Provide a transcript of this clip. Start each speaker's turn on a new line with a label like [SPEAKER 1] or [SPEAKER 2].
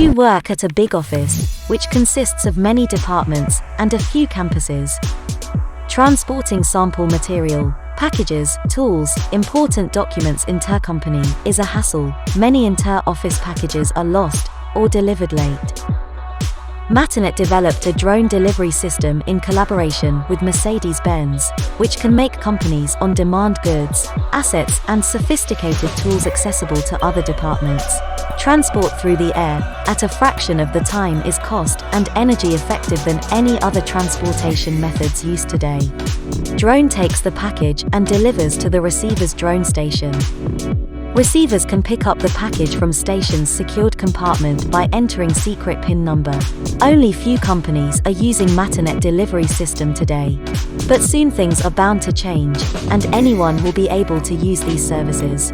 [SPEAKER 1] You work at a big office, which consists of many departments and a few campuses. Transporting sample material, packages, tools, important documents intercompany is a hassle. Many inter-office packages are lost or delivered late. Matternet developed a drone delivery system in collaboration with Mercedes-Benz, which can make companies on-demand goods, assets, and sophisticated tools accessible to other departments. Transport through the air, at a fraction of the time, is cost and energy effective than any other transportation methods used today. Drone takes the package and delivers to the receiver's drone station. Receivers can pick up the package from station's secured compartment by entering secret PIN number. Only few companies are using Matternet delivery system today. But soon things are bound to change, and anyone will be able to use these services.